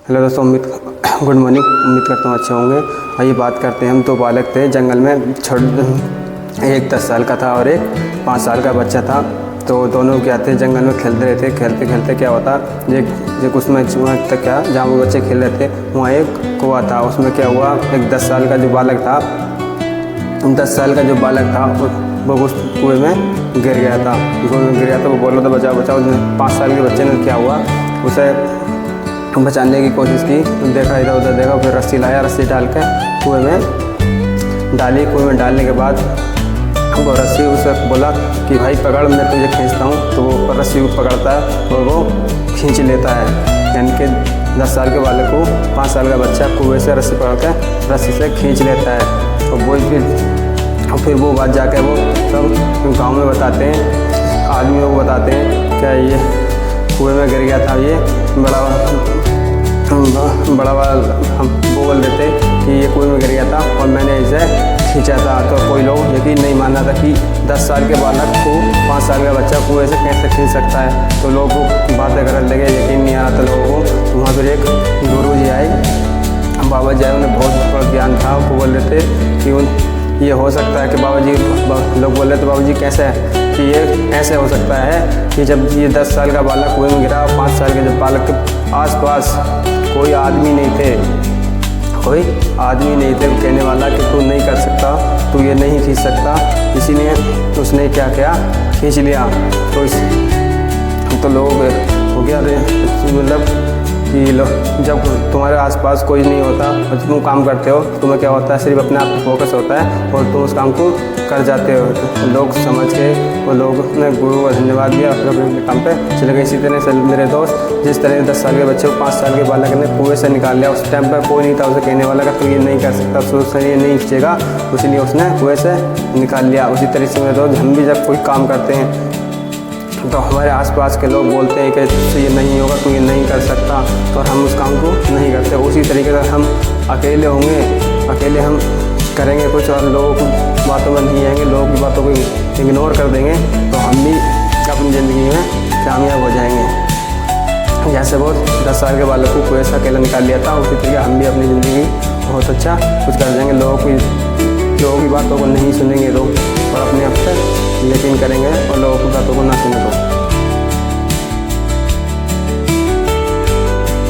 Hello दोस्तों, good morning. उम्मीद करता हूँ अच्छे होंगे। आइए बात करते हैं। हम दो बालक थे जंगल में, एक 10 साल का था और एक 5 साल का बच्चा था। तो दोनों क्या थे, जंगल में खेलते रहे थे। खेलते खेलते क्या होता, एक उसमें तक क्या, जहाँ वो बच्चे खेल रहे थे वहाँ एक कुआं था। उसमें क्या हुआ, एक 10 साल का जो बालक था वो उस कुएँ में गिर गया था। वो बोल रहा था बचाओ बचाओ। 5 साल के बच्चे ने क्या हुआ, उसे बचाने की कोशिश की। देखा, इधर उधर देखा, फिर रस्सी लाया, रस्सी डाल के कुएँ में डाली। कुएँ में डालने के बाद वो रस्सी उसे बोला कि भाई पकड़, मैं तुझे खींचता हूँ। तो वो रस्सी को पकड़ता है और वो खींच लेता है। यानी कि 10 साल के बालक को 5 साल का बच्चा कुएँ से रस्सी पकड़ के रस्सी से खींच लेता है। तो वो फिर वो बात जाके वो सब गाँव में बताते हैं, आदमियों को बताते हैं क्या ये कुएँ में गिर गया था। ये बड़ा हम बोल देते कि ये कुएँ में गिर गया था और मैंने इसे खींचा था। तो कोई लोग यकीन नहीं मान रहा था कि 10 साल के बालक को 5 साल का बच्चा कुएँ से कैसे खींच सकता है। तो लोग बातें करने लगे, यकीन नहीं आ रहा था लोगों को। तो वहाँ पर एक गुरु जी आए, बाबा जी आए, उन्हें बहुत बड़ा ज्ञान था। वो बोल रहे थे कि ये हो सकता है कि बाबा जी, लोग बोल रहे थे बाबा जी कैसे है कि ये ऐसे हो सकता है कि जब ये 10 साल का बालक कुएं में गिरा और 5 साल के जब बालक के आसपास कोई आदमी नहीं थे कहने वाला कि तू नहीं कर सकता, तू ये नहीं खींच सकता। इसीलिए उसने क्या किया, खींच लिया। तो लोग हो गया, मतलब कि जब तुम्हारे आसपास कोई नहीं होता और तुम काम करते हो, तुम्हें क्या होता है, सिर्फ अपने आप पर फोकस होता है और तुम उस काम को कर जाते हो। तो लोग समझ के वो लोग ने गुरु का धन्यवाद दिया और अपने काम पे चले गए। इसी तरह से मेरे दोस्त, जिस तरह 10 साल के बच्चे को 5 साल के बालक ने कुएं से निकाल लिया, उस टाइम पर कोई नहीं था उसे कहने वाला का तू ये नहीं कर सकता, उससे ये नहीं खींचेगा, इसलिए उसने कुएं से निकाल लिया। उसी तरह से मेरे दोस्त, हम भी जब कोई काम करते हैं तो हमारे आसपास के लोग बोलते हैं कि तुझसे ये नहीं होगा, तू ये नहीं कर सकता, तो हम उस काम को नहीं करते। उसी तरीके से हम अकेले होंगे, अकेले हम करेंगे कुछ और लोगों की बातों में नहीं आएंगे, लोगों की बातों को इग्नोर कर देंगे, तो हम भी अपनी ज़िंदगी में कामयाब हो जाएंगे। जैसे वो 10 साल के बालक को कुएं से अकेला निकाल लिया था, उसी तरीके हम भी अपनी ज़िंदगी बहुत अच्छा कुछ कर जाएंगे। लोगों की बातों को नहीं सुनेंगे लोग और अपने आप पर यकीन करेंगे और लोगों की बातों को ना सुने तो।